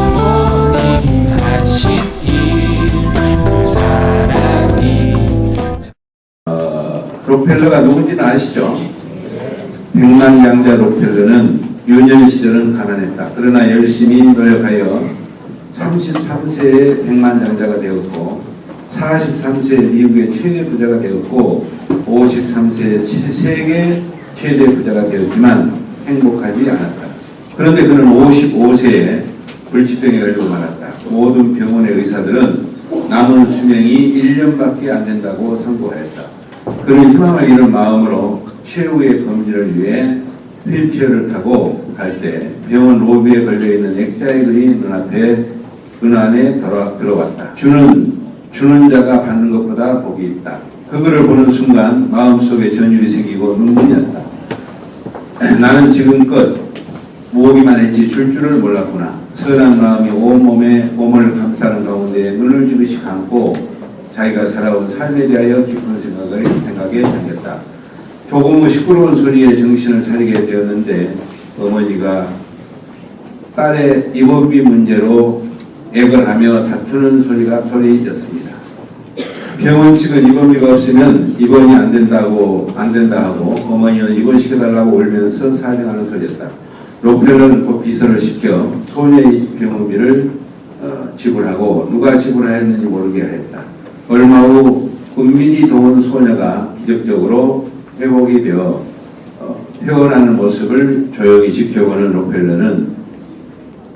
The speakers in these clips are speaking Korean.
장부모님 하신 일그 사랑이 록펠러가 누군지는 아시죠? 백만장자 록펠러는 유년 시절은 가난했다. 그러나 열심히 노력하여 33세에 백만장자가 되었고 43세에 미국의 최대 부자가 되었고 53세에 세계 최대 부자가 되었지만 행복하지 않았다. 그런데 그는 55세에 불치병에 걸리고 말았다. 모든 병원의 의사들은 남은 수명이 1년밖에 안 된다고 선고하였다. 그는 희망을 잃은 마음으로 최후의 검진을 위해 휠체어를 타고 갈 때 병원 로비에 걸려있는 액자의 글이 눈앞에 은안에 들어왔다. 주는 자가 받는 것보다 복이 있다. 그거를 보는 순간 마음속에 전율이 생기고 눈물이 났다. 나는 지금껏 모으기만 했지 줄 줄을 몰랐구나. 선한 마음이 온몸에 몸을 감싸는 가운데 눈을 지그시 감고 자기가 살아온 삶에 대하여 깊은 생각에 잠겼다. 조금 시끄러운 소리에 정신을 차리게 되었는데 어머니가 딸의 입원비 문제로 액을 하며 다투는 소리였습니다. 병원 측은 입원비가 없으면 입원이 안 된다 하고 어머니는 입원시켜달라고 울면서 사정하는 소리였다. 록펠러는 곧 비서를 시켜 소녀의 병원비를 지불하고 누가 지불하였는지 모르게 하였다. 얼마 후 국민이 도운 소녀가 기적적으로 회복이 되어 퇴원하는 모습을 조용히 지켜보는 록펠러는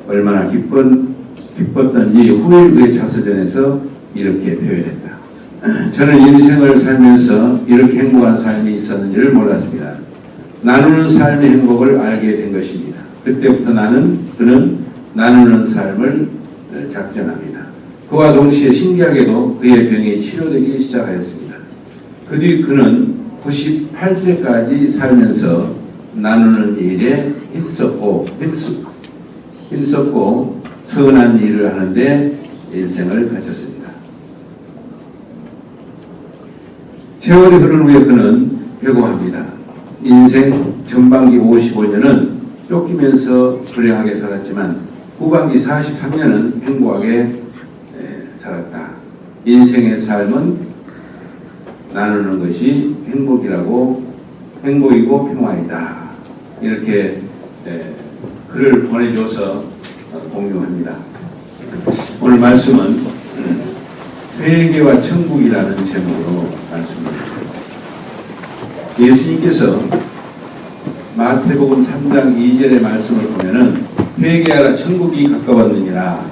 얼마나 기뻤던지 후에 그의 자서전에서 이렇게 표현했다. 저는 인생을 살면서 이렇게 행복한 삶이 있었는지를 몰랐습니다. 나누는 삶의 행복을 알게 된 것입니다. 그때부터 그는 나누는 삶을 작정합니다. 그와 동시에 신기하게도 그의 병이 치료되기 시작하였습니다. 그 뒤 그는 98세까지 살면서 나누는 일에 힘썼고 선한 일을 하는데 일생을 바쳤습니다. 세월이 흐른 후에 그는 회고합니다. 인생 전반기 55년은 쫓기면서 불행하게 살았지만 후반기 43년은 행복하게 살았다. 인생의 삶은 나누는 것이 행복이고 평화이다. 이렇게 글을 보내줘서 공유합니다. 오늘 말씀은 회개와 천국이라는 제목으로 말씀합니다. 예수님께서 마태복음 3장 2절의 말씀을 보면은 회개하라 천국이 가까웠느니라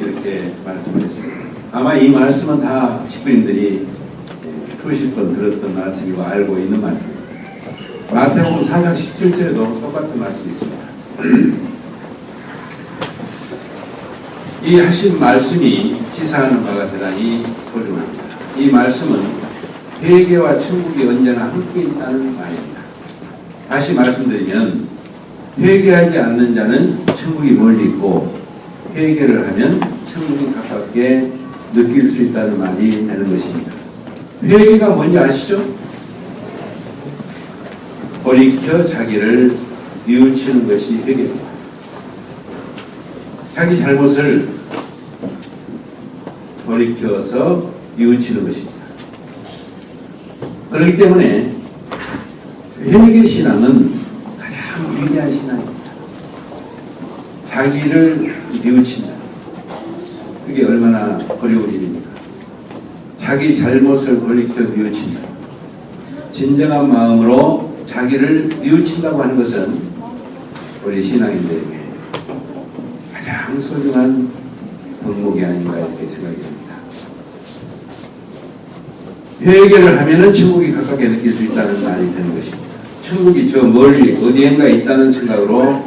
이렇게 말씀하셨습니다. 아마 이 말씀은 다 식구님들이 수십 번 들었던 말씀이고 알고 있는 말씀입니다. 마태복음 4장 17절에도 똑같은 말씀이 있습니다. 이 하신 말씀이 시사하는 바가 대단히 소중합니다. 이 말씀은 회개와 천국이 언제나 함께 있다는 말입니다. 다시 말씀드리면 회개하지 않는 자는 천국이 멀리 있고 회개를 하면 천국이 가깝게 느낄 수 있다는 말이 되는 것입니다. 회개가 뭔지 아시죠? 돌이켜 자기를 뉘우치는 것이 회개입니다. 자기 잘못을 돌이켜서 뉘우치는 것입니다. 그렇기 때문에 회개 신앙은 가장 위대한 신앙입니다. 자기를 뉘우친다. 그게 얼마나 어려운 일입니까? 자기 잘못을 돌이켜 뉘우친다. 진정한 마음으로 자기를 뉘우친다고 하는 것은 우리 신앙인들에게 가장 소중한 덕목이 아닌가 이렇게 생각이 듭니다. 회개를 하면은 천국이 가깝게 느낄 수 있다는 말이 되는 것입니다. 천국이 저 멀리 어디엔가 있다는 생각으로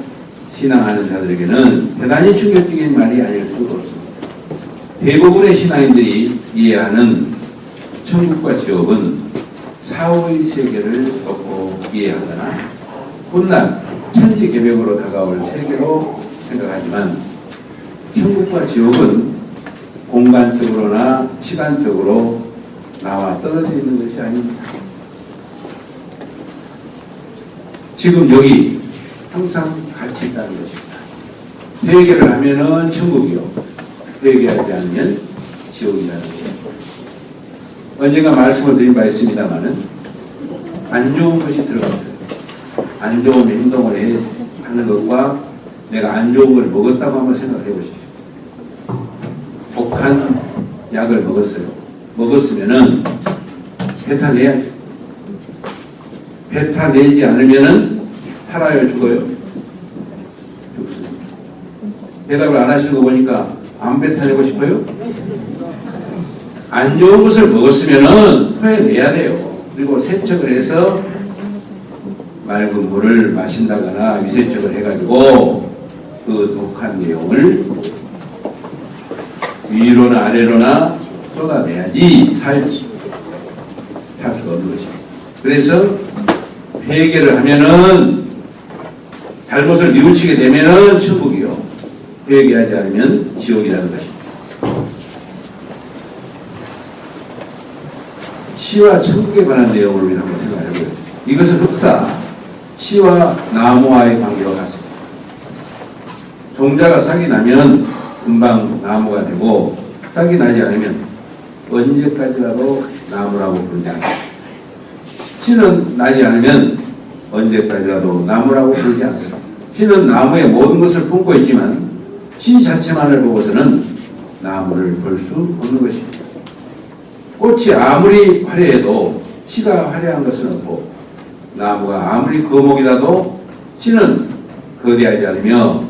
신앙하는 자들에게는 대단히 충격적인 말이 아닐 수가 없습니다. 대부분의 신앙인들이 이해하는 천국과 지옥은 사후의 세계를 놓고 이해하거나 훗날 천지개벽으로 다가올 세계로 생각하지만 천국과 지옥은 공간적으로나 시간적으로 나와 떨어져 있는 것이 아닙니다. 지금 여기 항상 같이 있다는 것입니다. 회개를 하면은 천국이요, 회개하지 않으면 지옥이라는 거예요. 언젠가 말씀을 드린 바 있습니다만은 안 좋은 것이 들어갔어요. 안 좋은 행동을 하는 것과 내가 안 좋은 걸 먹었다고 한번 생각해 보십시오. 독한 약을 먹었어요. 먹었으면은 뱉어내야죠. 뱉어내지 않으면은 살아요, 죽어요? 죽습니다. 대답을 안 하시는 거 보니까 안 뱉어내고 싶어요? 안 좋은 것을 먹었으면은 토해내야 돼요. 그리고 세척을 해서 맑은 물을 마신다거나 위세척을 해가지고 그 독한 내용을 위로나 아래로나 쏟아내야지 살 수가 없는 것입니다. 그래서 회개를 하면은 잘못을 뉘우치게 되면은 천국이요, 회개하지 않으면 지옥이라는 것입니다. 시와 천국에 관한 내용을 우리 한번 생각해 보겠습니다. 이것은 흑사, 시와 나무와의 관계와 같습니다. 종자가 싹이 나면 금방 나무가 되고, 싹이 나지 않으면 언제까지라도 나무라고 부르지 않습니다. 씨는 나지 않으면 언제까지라도 나무라고 부르지 않습니다. 씨는 나무의 모든 것을 품고 있지만 씨 자체만을 보고서는 나무를 볼 수 없는 것입니다. 꽃이 아무리 화려해도 씨가 화려한 것은 없고, 나무가 아무리 거목이라도 씨는 거대하지 않으며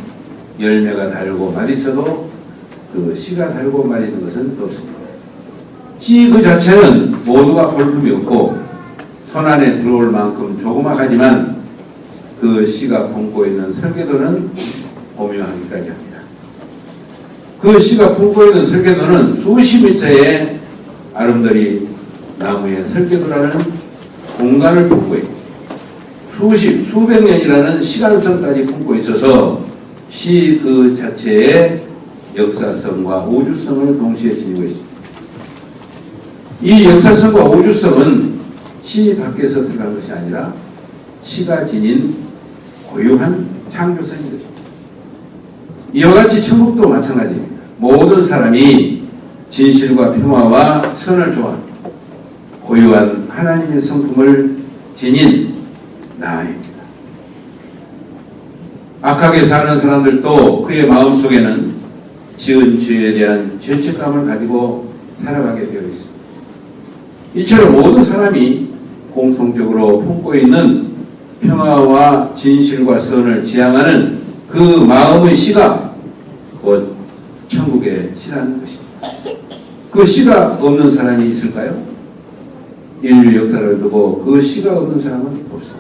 열매가 달고 맛 있어도 그 씨가 달고 맛 있는 것은 없습니다. 씨 그 자체는 모두가 볼품이 없고 손 안에 들어올 만큼 조그마하지만 그 씨가 품고 있는 설계도는 오묘하기까지 합니다. 그 씨가 품고 있는 설계도는 수십 미터의 아름드리 나무의 설계도라는 공간을 품고 있고 수백 년이라는 시간성까지 품고 있어서 시 그 자체의 역사성과 우주성을 동시에 지니고 있습니다. 이 역사성과 우주성은 시 밖에서 들어간 것이 아니라 시가 지닌 고유한 창조성인 것입니다. 이와 같이 천국도 마찬가지입니다. 모든 사람이 진실과 평화와 선을 좋아하는 고유한 하나님의 성품을 지닌 나입니다. 악하게 사는 사람들도 그의 마음속에는 지은 죄에 대한 죄책감을 가지고 살아가게 되어 있습니다. 이처럼 모든 사람이 공통적으로 품고 있는 평화와 진실과 선을 지향하는 그 마음의 씨가 곧 천국의 씨라는 것입니다. 그 씨가 없는 사람이 있을까요? 인류 역사를 두고 그 씨가 없는 사람은 없습니다.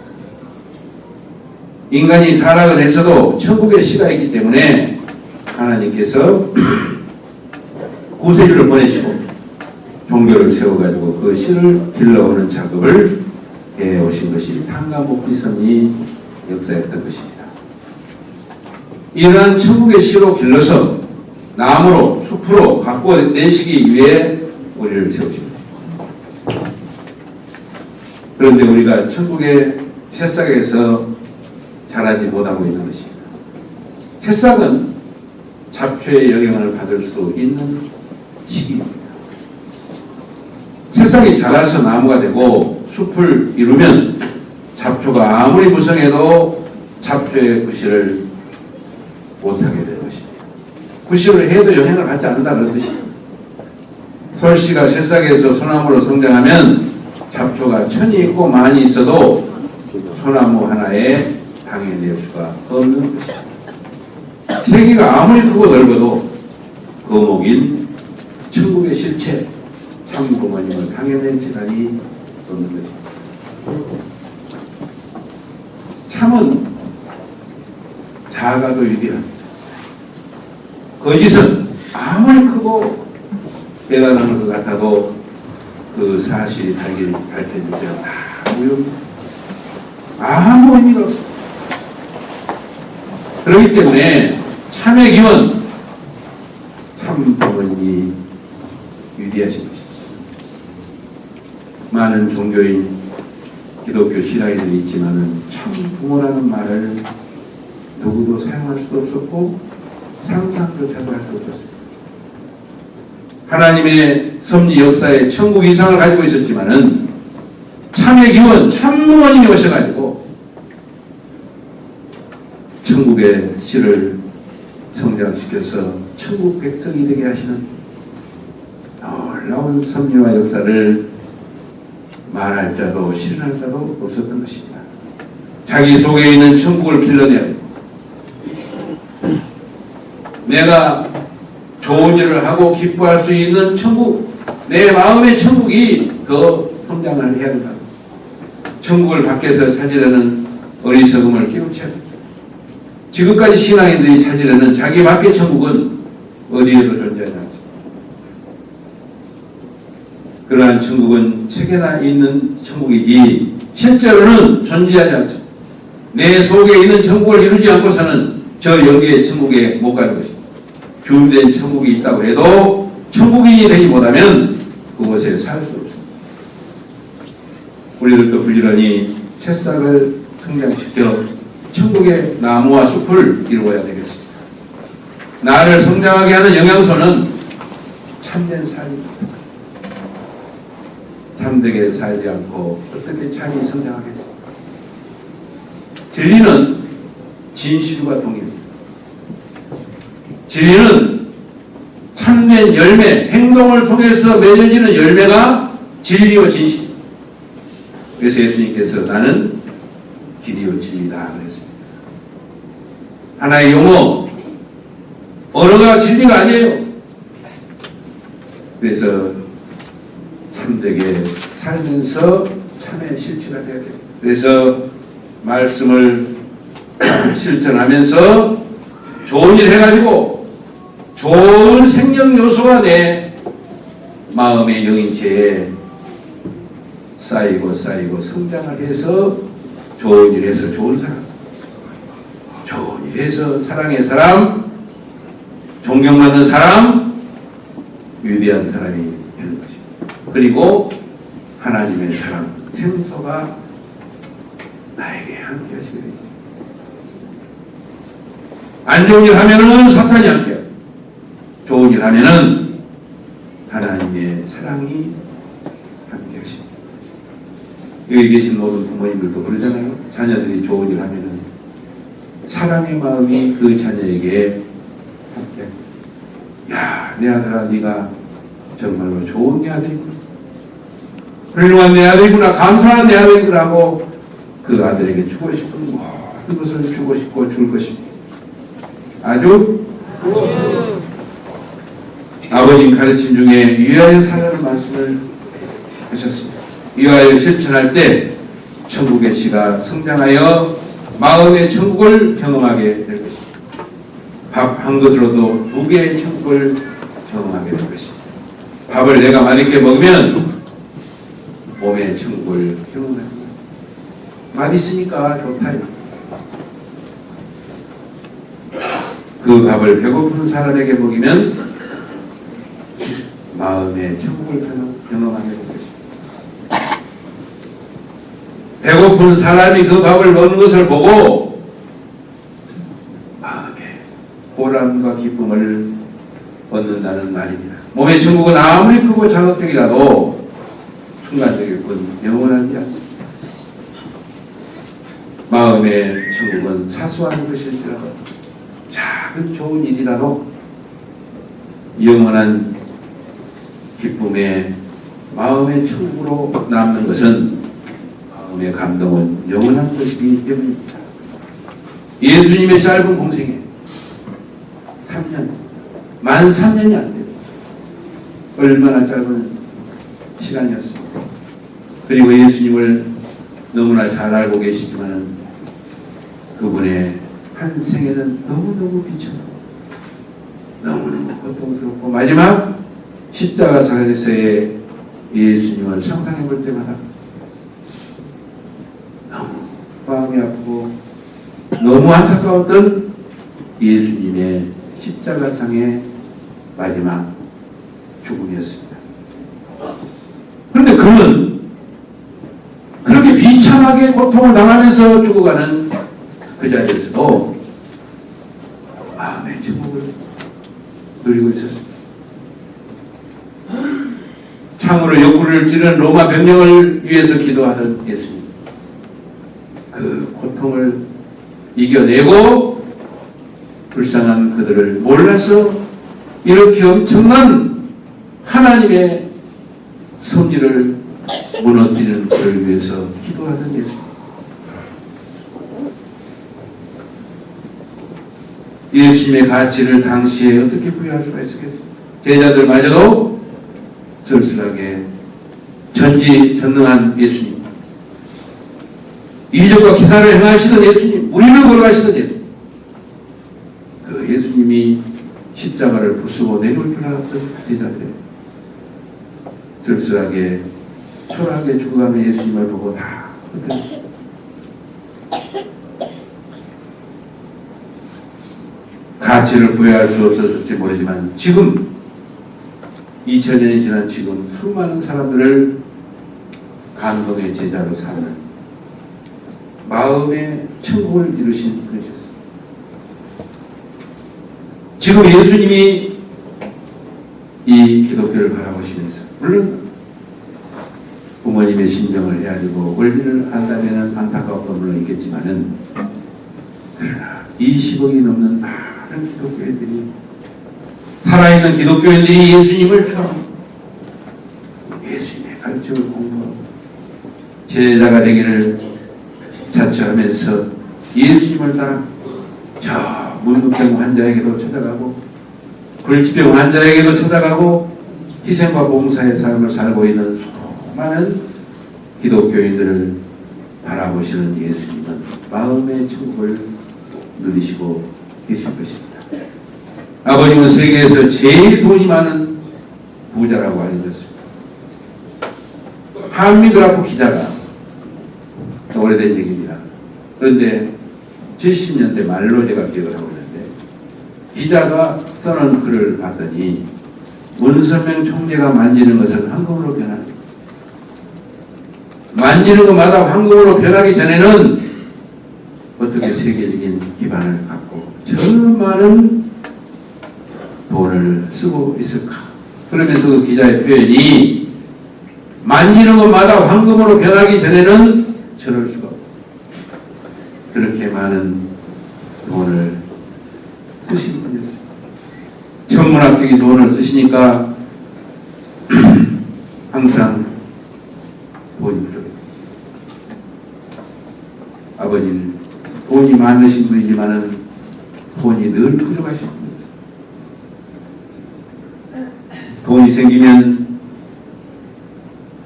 인간이 타락을 했어도 천국의 씨가 있기 때문에 하나님께서 구세주를 보내시고 종교를 세워가지고 그 씨를 길러오는 작업을 해오신 것이 탕가목비선이 역사였던 것입니다. 이러한 천국의 씨로 길러서 나무로 숲으로 갖고 내시기 위해 우리를 세우십니다. 그런데 우리가 천국의 새싹에서 자라지 못하고 있는 것입니다. 새싹은 잡초의 영향을 받을 수 있는 시기입니다. 새싹이 자라서 나무가 되고 숲을 이루면 잡초가 아무리 무성해도 잡초의 구실을 못하게 되는 것입니다. 구실을 해도 영향을 받지 않는다 그런 뜻입니다. 솔씨가 새싹에서 소나무로 성장하면 잡초가 천이 있고 많이 있어도 소나무 하나에 방해될 수가 없는 것입니다. 세계가 아무리 크고 넓어도 거목인 천국의 실체 참 부모님을 방해될 재단이 없는 것입니다. 참은 자아가도 위대합니다. 거짓은 아무리 크고 대단한 것 같아도 그 사실이 밝혀질 때는 다 무효입니다. 아무 의미가 없습니다. 그렇기 때문에 참의 기원, 참 부모님이 위대하신 것입니다. 많은 종교인 기독교 신앙인들이 있지만은 참 부모라는 말을 누구도 사용할 수도 없었고 상상조차도 할 수 없었습니다. 하나님의 섭리 역사에 천국 이상을 가지고 있었지만은 참의 기원, 참부모님이 오셔가지고 천국의 씨를 성장시켜서 천국 백성이 되게 하시는 놀라운 섭리와 역사를 말할 자도 실현할 자도 없었던 것입니다. 자기 속에 있는 천국을 길러내야 내가 좋은 일을 하고 기뻐할 수 있는 천국, 내 마음의 천국이 더 성장을 해야 된다. 천국을 밖에서 찾으려는 어리석음을 깨우쳐야 된다. 지금까지 신앙인들이 찾으려는 자기 밖의 천국은 어디에도 존재하지 않습니다. 그러한 천국은 책에나 있는 천국이지 실제로는 존재하지 않습니다. 내 속에 있는 천국을 이루지 않고서는 저 여기의 천국에 못 가는 것입니다. 준비된 천국이 있다고 해도 천국인이 되지 못하면 그곳에 살 수 없습니다. 우리들도 부지런히 새싹을 성장시켜 천국의 나무와 숲을 이루어야 되겠습니다. 나를 성장하게 하는 영양소는 참된 삶입니다. 참되게 살지 않고 어떻게 참이 성장하겠습니까? 진리는 진실과 동일입니다. 진리는 참된 열매, 행동을 통해서 맺어지는 열매가 진리와 진실입니다. 그래서 예수님께서 나는 길이요 진리다 그랬습니다. 하나의 용어, 언어가 진리가 아니에요. 그래서 참되게 살면서 참의 실체가 되어야 돼요. 그래서 말씀을 실천하면서 좋은 일 해가지고 좋은 생명 요소가 내 마음의 영인체에 쌓이고 성장을 해서 좋은 일 해서 좋은 사람, 좋은 일 해서 사랑의 사람, 존경받는 사람, 위대한 사람이 되는 것입니다. 그리고 하나님의 사랑, 생소가 나에게 함께 하시게 됩니다. 안 좋은 일 하면은 사탄이 함께, 좋은 일 하면은 하나님의 사랑이 함께 하십니다. 여기 계신 모든 부모님들도 그러잖아요. 자녀들이 좋은 일 하면은 사랑의 마음이 그 자녀에게 함께 합니다. 야, 내 아들아, 네가 정말로 좋은 내 아들이구나, 훌륭한 내 아들이구나, 감사한 내 아들이구나 하고 그 아들에게 주고 싶은 모든 것을 주고 싶고 줄 것입니다. 아주 아버님 가르침 중에 위하여 살라는 말씀을 하셨습니다. 위하여 실천할 때 천국의 씨가 성장하여 마음의 천국을 경험하게 될 것입니다. 밥 한 것으로도 두 개의 천국을 경험하게 될 것입니다. 밥을 내가 맛있게 먹으면 몸의 천국을 경험합니다. 맛있으니까 좋다. 그 밥을 배고픈 사람에게 먹이면 마음의 천국을 경험하게 될 것입니다. 배고픈 사람이 그 밥을 먹는 것을 보고 마음의 보람과 기쁨을 얻는다는 말입니다. 몸의 천국은 아무리 크고 자극적이라도 순간적일 뿐 영원하지 않습니다. 마음의 천국은 사소한 것일지라도 작은 좋은 일이라도 영원한 기쁨의 마음의 천국으로 남는 것은 마음의 감동은 영원한 것이기 때문입니다. 예수님의 짧은 공생에 3년, 만 3년이 안 돼요. 얼마나 짧은 시간이었습니까? 그리고 예수님을 너무나 잘 알고 계시지만 그분의 한 생에는 너무너무 비참하고 너무너무 고통스럽고 마지막 십자가상에서의 예수님을 상상해 볼 때마다 너무 마음이 아프고 너무 안타까웠던 예수님의 십자가상의 마지막 죽음이었습니다. 그런데 그는 그렇게 비참하게 고통을 당하면서 죽어가는 그 자리에서도 누리고 있었습니다. 창으로 옆구리를 찌른 로마 병력을 위해서 기도하던 예수님. 그 고통을 이겨내고 불쌍한 그들을 몰라서 이렇게 엄청난 하나님의 섭리를 무너뜨리는 그를 위해서 기도하던 예수님. 예수님의 가치를 당시에 어떻게 부여할 수가 있었겠어요? 제자들마저도 절실하게 전지전능한 예수님, 이적과 기사를 행하시던 예수님, 우리를 걸어가시던 예수님, 그 예수님이 십자가를 부수고 내려올 줄 알았던 제자들, 절실하게 초라하게 죽어가는 예수님을 보고 다 흩어졌습니다. 가치를 부여할 수 없었을지 모르지만 지금 2000년이 지난 지금 수많은 사람들을 감동의 제자로 삼는 마음의 천국을 이루신 분이셨습니다. 지금 예수님이 이 기독교를 바라보시면서 물론 부모님의 심정을 헤아리고 원리를 안다면 안타까움도 물론 있겠지만은 그러나 20억이 넘는 많은 기독교인들이 살아있는 기독교인들이 예수님을 처음 예수님의 가르침을 공부하고 제자가 되기를 자처하면서 예수님을 따라 저 문득병 환자에게도 찾아가고 불치병 환자에게도 찾아가고 희생과 봉사의 삶을 살고 있는 수많은 기독교인들을 바라보시는 예수님은 마음의 천국을 누리시고 계신 것입니다. 아버님은 세계에서 제일 돈이 많은 부자라고 알려졌습니다. 한미그라프 기자가 오래된 얘기입니다. 그런데 70년대 말로 제가 기억을 하고 있는데 기자가 써놓은 글을 봤더니 문선명 총재가 만지는 것은 황금으로 변합니다. 만지는 것마다 황금으로 변하기 전에는 어떻게 세계적인 기반을 갖고 저 많은 돈을 쓰고 있을까? 그러면서 그 기자의 표현이 만지는 것마다 황금으로 변하기 전에는 저럴 수가 없다. 그렇게 많은 돈을 쓰신 분이었어요. 천문학적인 돈을 쓰시니까 항상 돈이 부족해요. 아버지는 돈이 많으신 분이지만은 돈이 늘 부족하신 분이었어요. 돈이 생기면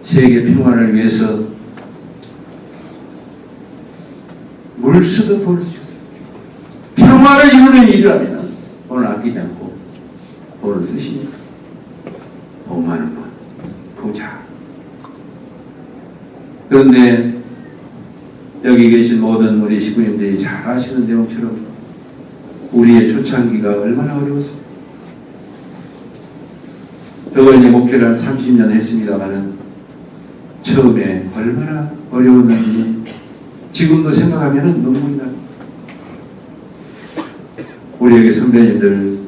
세계 평화를 위해서 물 쓰듯 돈을 쓰셨어요. 평화를 이루는 일이라면 돈을 아끼지 않고 돈을 쓰시니까 돈 많은 분, 부자. 그런데 여기 계신 모든 우리 식구님들이 잘 아시는 내용처럼 우리의 초창기가 얼마나 어려웠습니까? 저도 이제 목회를 한 30년 했습니다만은 처음에 얼마나 어려웠는지 지금도 생각하면은 눈물이 나요. 우리에게 선배님들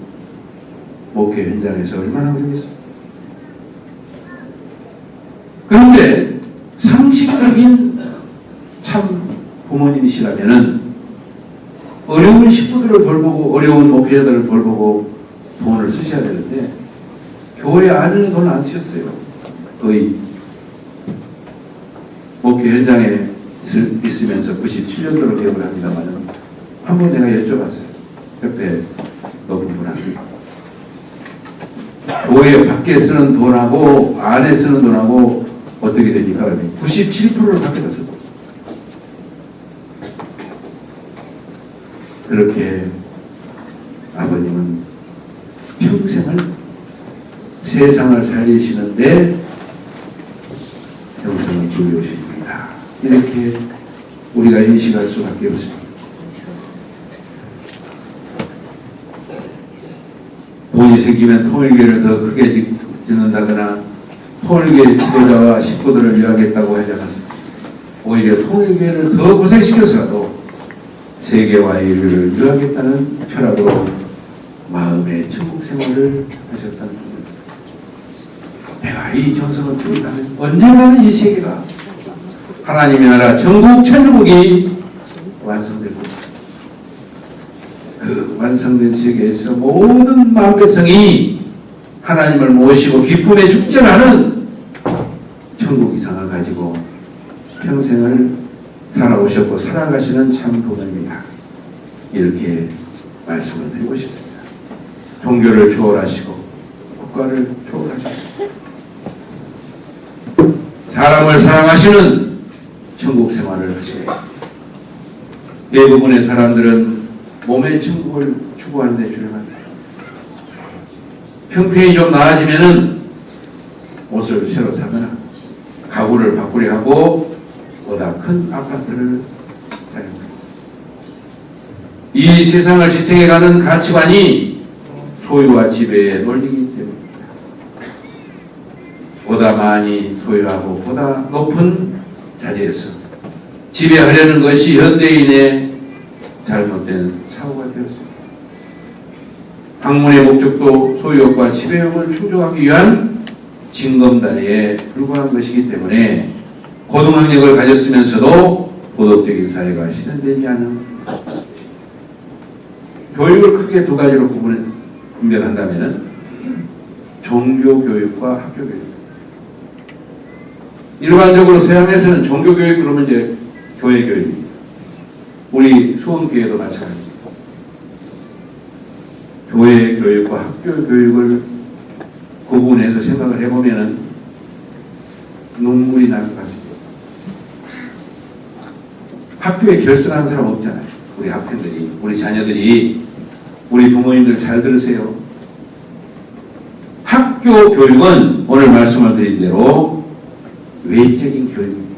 목회 현장에서 얼마나 어려웠어요. 그런데 상식적인 참 부모님이시라면은 어려운 식구들을 돌보고 어려운 목회자들을 돌보고 돈을 쓰셔야 되는데 교회 안에는 돈을 안 쓰셨어요. 거의 목회 현장에 있으면서 97년도로 기억을 합니다만 한 번 내가 여쭤봤어요. 옆에 높은 분한테 교회 밖에 쓰는 돈하고 안에 쓰는 돈하고 어떻게 됩니까? 그러면 97%를 밖에다 쓰고 그렇게 아버님은 평생을 세상을 살리시는데 영생을 주려오십니다. 이렇게 우리가 인식할 수밖에 없습니다. 돈이 생기면 통일교를 더 크게 짓는다거나 통일교의 지도자와 식구들을 위하겠다고 하지 않았습니다. 오히려 통일교를 더 고생시켜서라도 세계와 인류를 위하겠다는 철학으로 마음의 천국 생활을 하셨다는 겁니다. 내가 이 정성을 들이다면 언젠가는 이 세계가 하나님의 나라 전국 천국이 완성될 겁니다. 그 완성된 세계에서 모든 만백성이 하나님을 모시고 기쁨의 축제하는 천국 이상을 가지고 평생을 살아오셨고 살아가시는 참 부모입니다. 이렇게 말씀을 드리고 싶습니다. 종교를 초월하시고 국가를 초월하시고 사람을 사랑하시는 천국 생활을 하십니다. 대부분의 사람들은 몸의 천국을 추구하는 데 주력합니다. 형편이 좀 나아지면은 옷을 새로 사거나 가구를 바꾸려 하고 보다 큰 아파트를 사용합니다. 이 세상을 지탱해가는 가치관이 소유와 지배의 논리이기 때문입니다. 보다 많이 소유하고 보다 높은 자리에서 지배하려는 것이 현대인의 잘못된 사고가 되었습니다. 학문의 목적도 소유욕과 지배욕을 충족하기 위한 징검다리에 불과한 것이기 때문에 고등학력을 가졌으면서도 도덕적인 사회가 실현되지 않은 교육을 크게 두 가지로 분별한다면 종교교육과 학교교육. 일반적으로 서양에서는 종교교육 그러면 이제 교회교육입니다. 우리 수원교회도 마찬가지입니다. 교회 교육과 학교 교육을 구분해서 생각을 해보면 눈물이 날 것 같습니다. 학교에 결석하는 사람 없잖아요. 우리 학생들이, 우리 자녀들이, 우리 부모님들 잘 들으세요. 학교 교육은 오늘 말씀을 드린 대로 외적인 교육입니다.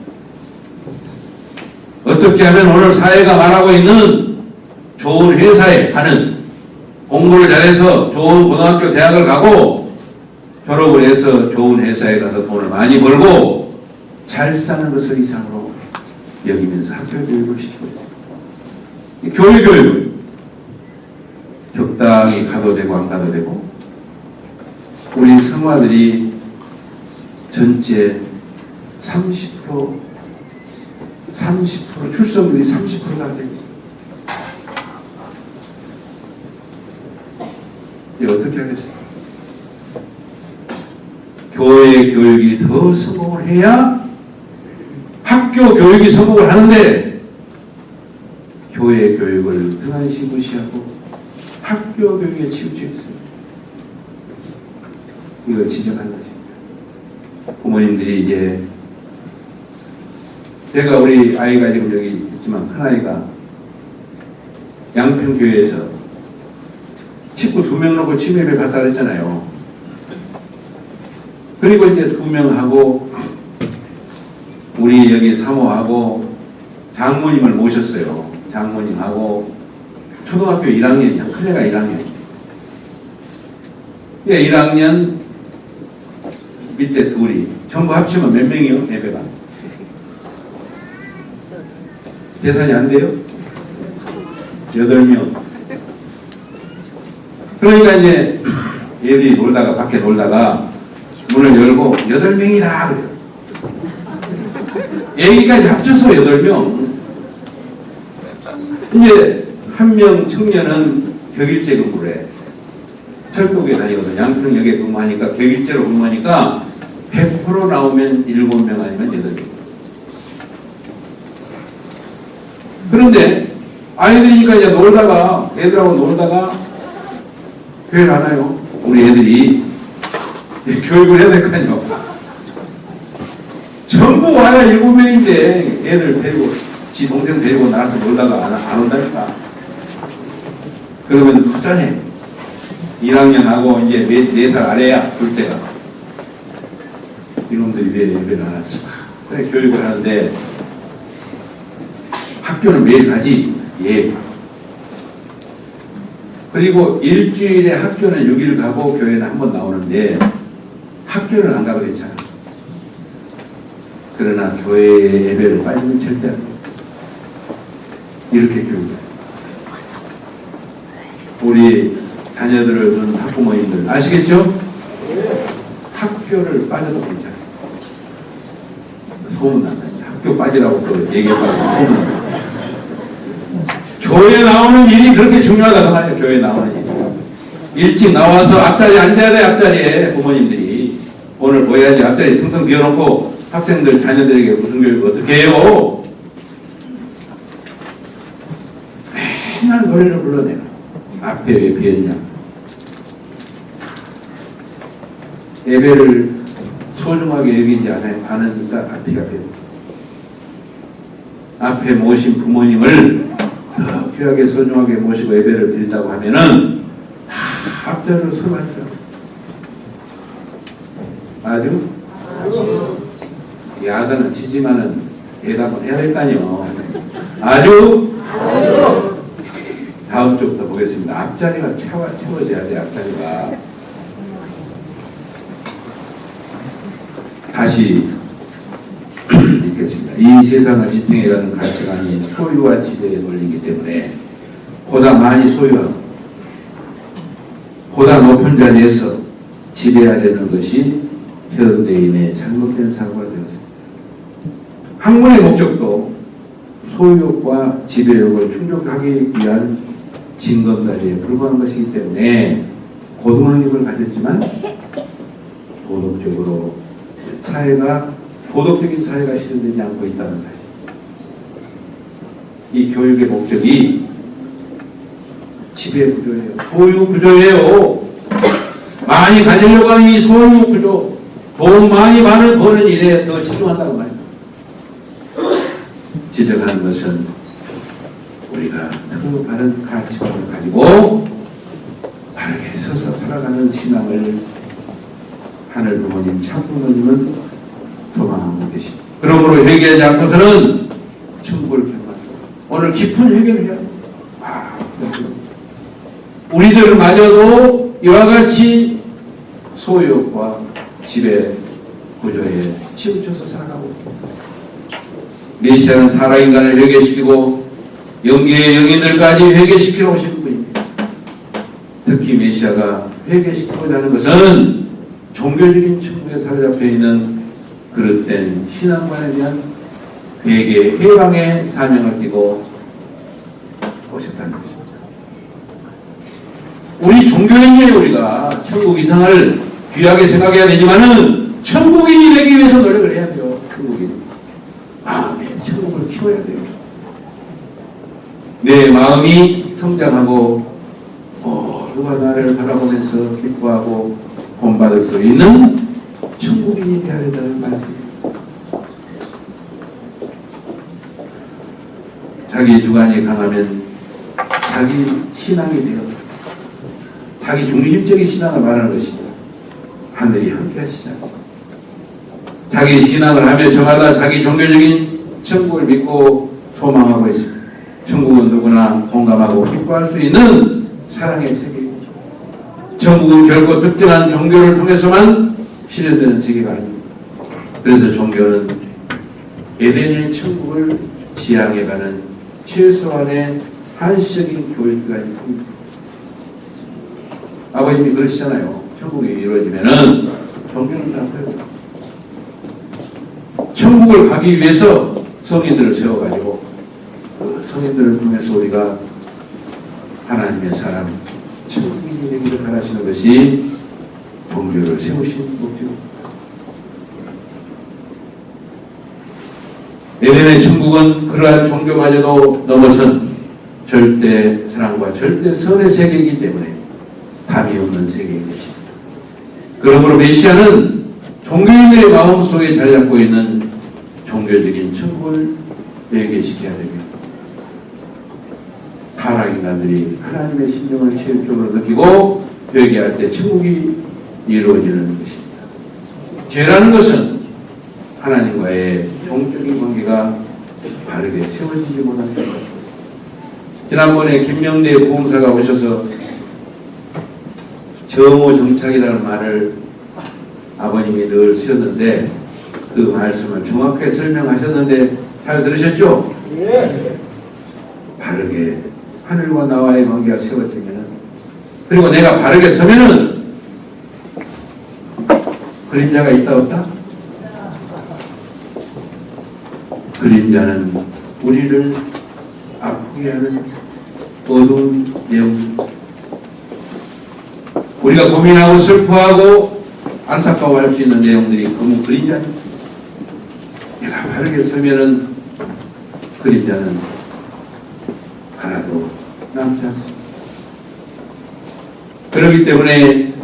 어떻게 하면 오늘 사회가 말하고 있는 좋은 회사에 가는, 공부를 잘해서 좋은 고등학교, 대학을 가고 졸업을 해서 좋은 회사에 가서 돈을 많이 벌고 잘 사는 것을 이상으로 여기면서 학교 교육을 시키고 있습니다. 교육을 적당히 가도 되고 안 가도 되고, 우리 성화들이 전체 30% 출석률이 30%가 됩니다. 이게 어떻게 하겠어요? 교회 교육이 더 성공을 해야 학교 교육이 성공을 하는데, 교회 교육을 등한시 무시하고 학교 교육에 치우쳐 있어요. 이거 지적하는 것입니다. 부모님들이 이제, 제가 우리 아이가 지금 여기 있지만 큰아이가 양평교회에서 식구 2명 놓고 침례를 갔다 그랬잖아요. 그리고 이제 2명하고 우리 여기 사모하고 장모님을 모셨어요. 장모님하고 초등학교 1학년이야. 큰애가 1학년. 예, 1학년 밑에 둘이 전부 합치면 몇 명이요? 예배가 계산이 안 돼요? 8명. 그러니까 이제 얘들이 놀다가 밖에 놀다가 문을 열고 8명이다 그래요. 애기까지 합쳐서 8명. 이제 한 명 청년은 격일제 근무를 해. 철도에 다니거든. 양평역에 근무하니까 격일제로 근무하니까 100% 나오면 7명 아니면 8명. 그런데 아이들이니까 이제 놀다가, 애들하고 놀다가 교회를 안 와요. 우리 애들이 교육을 해야 될 거 아니에요. 전부 와야 7명인데 애들 데리고, 지 동생 데리고 나가서 놀다가 안 온다니까. 그러면 후전해. 1학년하고 이제 4살 아래야, 둘째가. 이놈들이 왜 예배를 안 왔을까? 그래, 교육을 하는데, 학교는 매일 가지. 예. 그리고 일주일에 학교는 6일 가고 교회는 한 번 나오는데 학교는 안 가고 있잖아. 그러나 교회의 예배를 빠지면 절대 안 돼. 이렇게 교육을. 우리 자녀들을 두는 학부모님들 아시겠죠? 학교를 빠져도 괜찮아요. 소문난다. 학교 빠지라고 또 얘기해봐도 소문난다. 교회 나오는 일이 그렇게 중요하다고 말이에요. 교회 나오는 일이. 일찍 나와서 앞자리에 앉아야 돼. 앞자리에 부모님들이. 오늘 뭐 해야지 앞자리 텅텅 비워놓고 학생들 자녀들에게 무슨 교육을 어떻게 해요? 맨날 노래를 불러내요. 앞에 왜 비었냐? 예배를 소중하게 여기지 않으니까 앞이가 비었다. 앞에 모신 부모님을 더 귀하게 소중하게 모시고 예배를 드린다고 하면은 앞자리로 서로 앉아. 아주 야단은 치지만은 대답은 해야 될 거 아니요. 아주 다음 주부터 보겠습니다. 앞자리가 채워져야 돼. 앞자리가 다시 읽겠습니다. 이 세상을 지탱해가는 가치관이 소유와 지배에 놀리기 때문에 보다 많이 소유하고 보다 높은 자리에서 지배하려는 것이 현대인의 잘못된 사고가 되었습니다. 학문의 목적도 소유욕과 지배욕을 충족하기 위한 징검다리에 불과한 것이기 때문에 고등학력을 가졌지만 도덕적으로 도덕적인 사회가 실현되지 않고 있다는 사실. 이 교육의 목적이 지배 구조예요. 소유 구조예요. 많이 가지려고 하는 이 소유 구조, 돈 많이 버는 일에 더 집중한다고 말이에요. 지적하는 것은 우리가 더 바른 가치관을 가지고 바르게 서서 살아가는 신앙을 하늘 부모님, 참 부모님은 소망하고 계십니다. 그러므로 회개하지 않고서는 천국을 경험합니다. 오늘 깊은 회개를 해야 합니다. 우리들마저도 이와 같이 소유욕과 지배 구조에 치우쳐서 살아가고 메시아는 타락인간을 회개시키고 영계의 영인들까지 회개시키러 오신 분입니다. 특히 메시아가 회개시키고자 하는 것은 종교적인 측면에 사로잡혀 있는 그릇된 신앙관에 대한 회개, 해방의 사명을 띠고 오셨다는 것입니다. 우리 종교인이에요. 우리가 천국 이상을 귀하게 생각해야 되지만은 천국인이 되기 위해서 노력을 해야 돼요. 천국인. 천국을 키워야 돼요. 내 마음이 성장하고 누가 나를 바라보면서 기뻐하고 본받을 수 있는 천국인이 되어야 된다는 말씀입니다. 자기 주관이 강하면 자기 신앙이 되어 자기 중심적인 신앙을 말하는 것입니다. 하늘이 함께 하시잖아요. 자기 신앙을 하며 저마다 자기 종교적인 천국을 믿고 소망하고 있습니다. 천국은 누구나 공감하고 기뻐할 수 있는 사랑의 세계입니다. 천국은 결코 특정한 종교를 통해서만 실현되는 세계가 아닙니다. 그래서 종교는 에덴의 천국을 지향해가는 최소한의 한시적인 교육기관이 됩니다. 아버님이 그러시잖아요. 천국이 이루어지면은 종교는 다 없어요. 천국을 가기 위해서 성인들을 세워가지고 그 성인들을 통해서 우리가 하나님의 사람 천국인이 되기를 바라시는 것이 종교를 세우신 목적입니다. 에덴의 천국은 그러한 종교마저도 넘어선 절대 사랑과 절대 선의 세계이기 때문에 답이 없는 세계인 것입니다. 그러므로 메시아는 종교인들의 마음속에 자리 잡고 있는 종교적인 천국을 회개시켜야 됩니다. 타락인간들이 하나님의 심정을 체육적으로 느끼고 회개할 때 천국이 이루어지는 것입니다. 죄라는 것은 하나님과의 종적인 관계가 바르게 세워지지 못한 것입니다. 지난번에 김명대 부흥사가 오셔서 정오정착이라는 말을 아버님이 늘 쓰셨는데 그 말씀을 정확하게 설명하셨는데 잘 들으셨죠? 네. 바르게 하늘과 나와의 관계가 세워지면 그리고 내가 바르게 서면은 그림자가 있다 없다? 그림자는 우리를 아프게 하는 어두운 내용, 우리가 고민하고 슬퍼하고 안타까워할 수 있는 내용들이 너무 그림자입니다. 내가 바르게 서면은 그림자는 하나도 남지 않습니다. 그렇기 때문에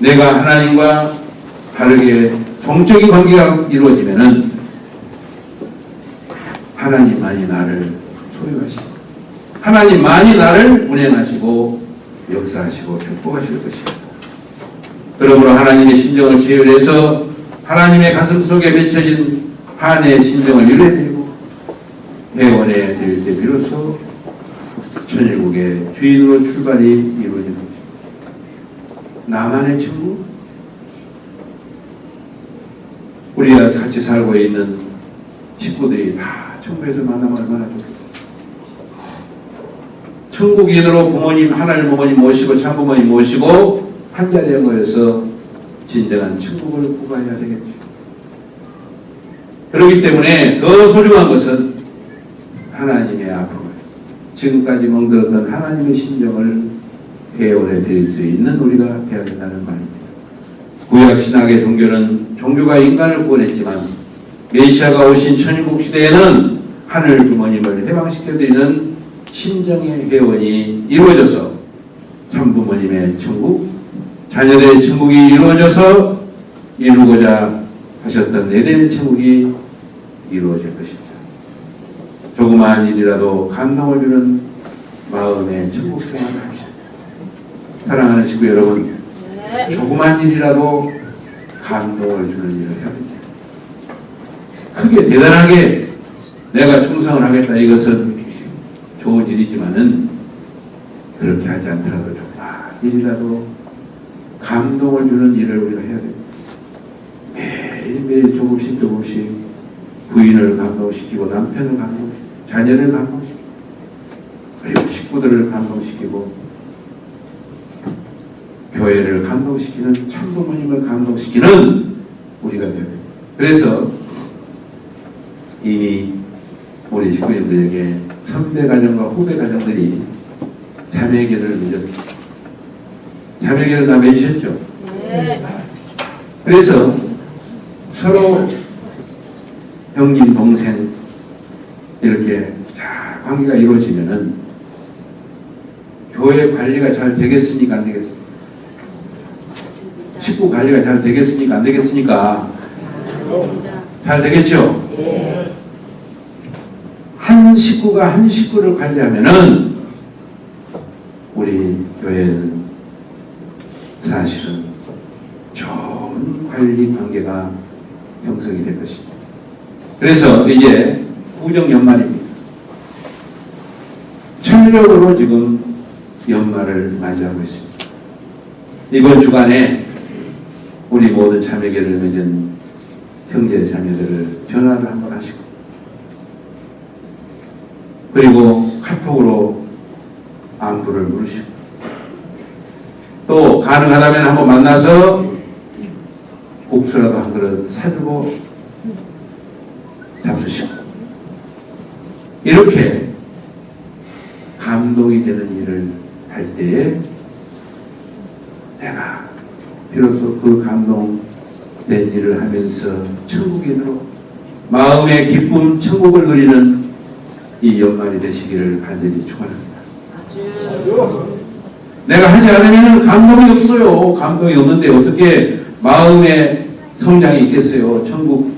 내가 하나님과 바르게 정적인 관계가 이루어지면은 하나님만이 나를 소유하시고 하나님만이 나를 운행하시고 역사하시고 축복하실 것입니다. 그러므로 하나님의 심정을 제외해서 하나님의 가슴 속에 맺혀진 한의 심정을 유래드리고 회원에 드릴 때 비로소 천일국의 주인으로 출발이 이루어지는 것입니다. 나만의 친구? 우리가 같이 살고 있는 식구들이 다 천국에서 만나면 얼마나 좋겠어요. 천국인으로 부모님, 하나님 부모님 모시고 참부모님 모시고 한자리에 모여서 진정한 천국을 구가해야 되겠죠. 그렇기 때문에 더 소중한 것은 하나님의 아픔을, 지금까지 멍들었던 하나님의 심정을 회원해 드릴 수 있는 우리가 되어야 된다는 말입니다. 구약신학의 종교는 종교가 인간을 구원했지만 메시아가 오신 천일국 시대에는 하늘 부모님을 해방시켜드리는 심정의 회원이 이루어져서 참부모님의 천국, 자녀들의 천국이 이루어져서 이루고자 하셨던 에덴의 천국이 이루어질 것입니다. 조그마한 일이라도 감동을 주는 마음의 천국 생활을 합시다. 사랑하는 식구 여러분, 조그마한 일이라도 감동을 주는 일을 해야 됩니다. 크게 대단하게 내가 충성을 하겠다, 이것은 좋은 일이지만은 그렇게 하지 않더라도 조그마한 일이라도 감동을 주는 일을 우리가 해야 됩니다. 매일매일 조금씩 부인을 감동시키고 남편을 감동시키고 자녀를 감동시키고 그리고 식구들을 감동시키고 교회를 감동시키는 참부모님을 감동시키는 우리가 되어야 됩니다. 그래서 이미 우리 식구님들에게 선배 가정과 후배 가정들이 자매결을 맺었습니다. 자매결을 다 맺으셨죠? 네. 그래서 서로 형님, 동생 이렇게 잘 관계가 이루어지면은 교회 관리가 잘 되겠습니까? 안 되겠습니까? 식구 관리가 잘 되겠습니까? 안 되겠습니까? 잘 되겠죠? 한 식구가 한 식구를 관리하면은 우리 교회는 사실은 좋은 관리 관계가 형성이 될 것입니다. 그래서 이제 구정 연말입니다. 철력으로 지금 연말을 맞이하고 있습니다. 이번 주간에 우리 모든 자매결을 맺은 형제 자매들을 전화를 한번 하시고 그리고 카톡으로 안부를 물으시고 또 가능하다면 한번 만나서 국수라도 한 그릇 사주고 잡수시고 이렇게 감동이 되는 일을 할 때에 내가 비로소 그 감동된 일을 하면서 천국인으로 마음의 기쁨 천국을 누리는 이 연말이 되시기를 간절히 축원합니다. 내가 하지 않으면 감동이 없어요. 감동이 없는데 어떻게 마음의 성장이 있겠어요? 천국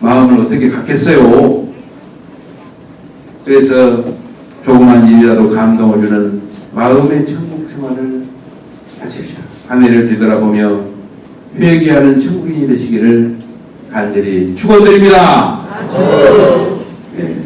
마음을 어떻게 갖겠어요? 그래서 조그만 일이라도 감동을 주는 마음의 천국 생활을 하십시오. 한 해를 뒤돌아보며 회개하는 천국인이 되시기를 간절히 축원드립니다. 네.